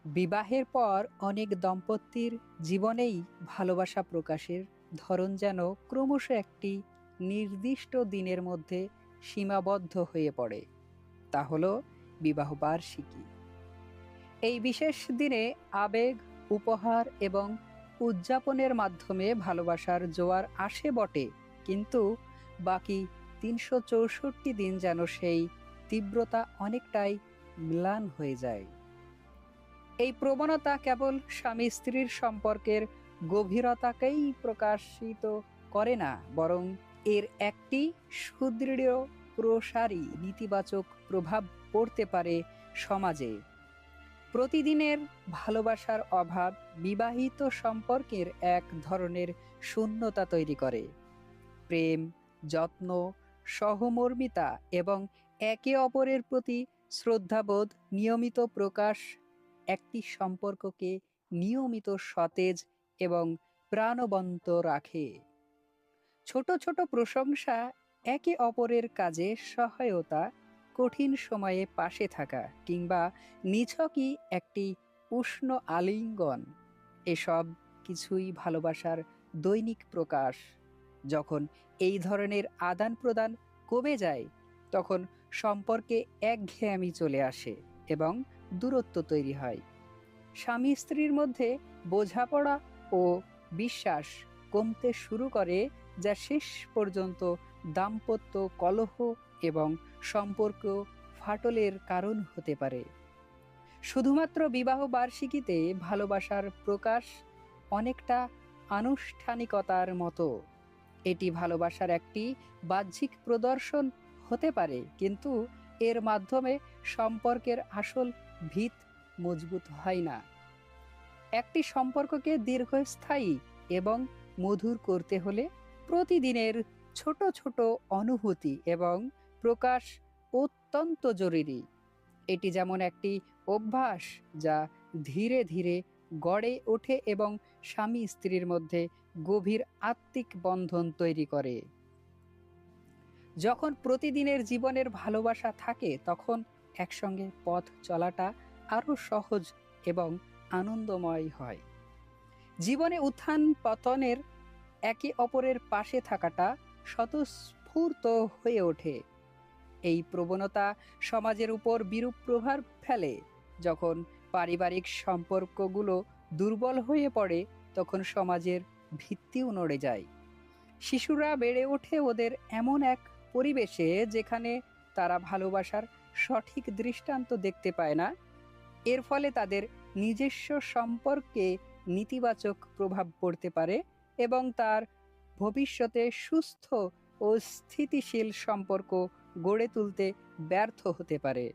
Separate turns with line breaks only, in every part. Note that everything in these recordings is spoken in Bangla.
বিবাহের পর অনেক দম্পতির জীবনেই ভালোবাসা প্রকাশের ধরন যেন ক্রমশ একটি নির্দিষ্ট দিনের মধ্যে সীমাবদ্ধ হয়ে পড়ে। তা হলো বিবাহবার্ষিকী। এই বিশেষ দিনে আবেগ, উপহার এবং উদযাপনের মাধ্যমে ভালোবাসার জোয়ার আসে বটে, কিন্তু বাকি ৩৬৪ দিন যেন সেই তীব্রতা অনেকটাই ম্লান হয়ে যায়। এই প্রবণতা কেবল স্বামী স্ত্রীর সম্পর্কের গভীরতাকেই প্রকাশিত করে না, বরং এর একটি সুদৃঢ় প্রসারী নেতিবাচক প্রভাব পড়তে পারে সমাজে। প্রতিদিনের ভালোবাসার অভাব বিবাহিত সম্পর্কের এক ধরনের শূন্যতা তৈরি করে। প্রেম, যত্ন, সহমর্মিতা এবং একে অপরের প্রতি শ্রদ্ধাবোধ নিয়মিত প্রকাশ একটি সম্পর্ককে নিয়মিত সতেজ এবং প্রাণবন্ত রাখে। ছোট ছোট প্রশংসা, একে অপরের কাজে সহায়তা, কঠিন সময়ে পাশে থাকা কিংবা নিছকই একটি উষ্ণ আলিঙ্গন, এসব কিছুই ভালোবাসার দৈনিক প্রকাশ। যখন এই ধরনের আদান প্রদান কমে যায়, তখন সম্পর্কে একঘেয়েমি চলে আসে এবং দূরত্ব তৈরি হয়। স্বামী স্ত্রীর মধ্যে বোঝাপড়া ও বিশ্বাস কমতে শুরু করে, যা শেষ পর্যন্ত দাম্পত্য কলহ এবং সম্পর্ক ফাটলের কারণ হতে পারে। শুধুমাত্র বিবাহ বার্ষিকীতে ভালোবাসার প্রকাশ অনেকটা আনুষ্ঠানিকতার মতো। এটি ভালোবাসার একটি বাহ্যিক প্রদর্শন হতে পারে, কিন্তু এর মাধ্যমে সম্পর্কের আসল ভিত মজবুত হয় না। একটি সম্পর্ককে দীর্ঘস্থায়ী এবং মধুর করতে হলে প্রতিদিনের ছোট ছোট অনুভূতি এবং প্রকাশ অত্যন্ত জরুরি। এটি যেমন একটি অভ্যাস যা ধীরে ধীরে গড়ে ওঠে এবং স্বামী স্ত্রীর মধ্যে গভীর আত্মিক বন্ধন তৈরি করে। যখন প্রতিদিনের জীবনের ভালোবাসা থাকে, তখন একসঙ্গে পথ চলাটা আরও সহজ এবং আনন্দময় হয়। জীবনে উত্থান পতনের একে অপরের পাশে থাকাটা স্বতঃস্ফূর্ত হয়ে ওঠে। এই প্রবণতা সমাজের উপর বিরূপ প্রভাব ফেলে। যখন পারিবারিক সম্পর্কগুলো দুর্বল হয়ে পড়ে, তখন সমাজের ভিত্তিও নড়ে যায়। শিশুরা বেড়ে ওঠে ওদের এমন এক পরিবেশে যেখানে তারা ভালোবাসার সঠিক দৃষ্টান্ত দেখতে পায় না। এর ফলে তাদের নিজস্ব সম্পর্কে নেতিবাচক প্রভাব পড়তে পারে এবং তার ভবিষ্যতে সুস্থ ও স্থিতিশীল সম্পর্ক গড়ে তুলতে ব্যর্থ হতে পারে।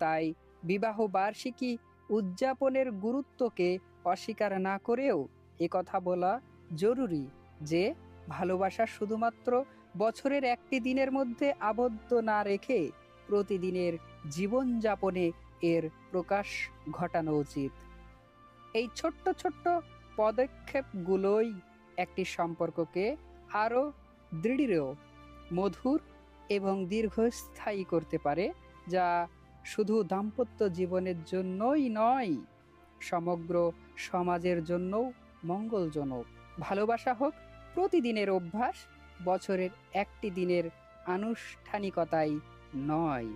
তাই বিবাহ বার্ষিকী উদযাপনের গুরুত্বকে অস্বীকার না করেও একথা বলা জরুরি যে ভালোবাসা শুধুমাত্র বছরের একটি দিনের মধ্যে আবদ্ধ না রেখে প্রতিদিনের জীবনযাপনে এর প্রকাশ ঘটানো উচিত। এই ছোট্ট ছোট্ট পদক্ষেপগুলোই একটি সম্পর্ককে আরও দৃঢ়, মধুর এবং দীর্ঘস্থায়ী করতে পারে, যা শুধু দাম্পত্য জীবনের জন্যই নয়, সমগ্র সমাজের জন্যও মঙ্গলজনক। ভালোবাসা হোক প্রতিদিনের অভ্যাস, বছরের একটি দিনের আনুষ্ঠানিকতাই নয়।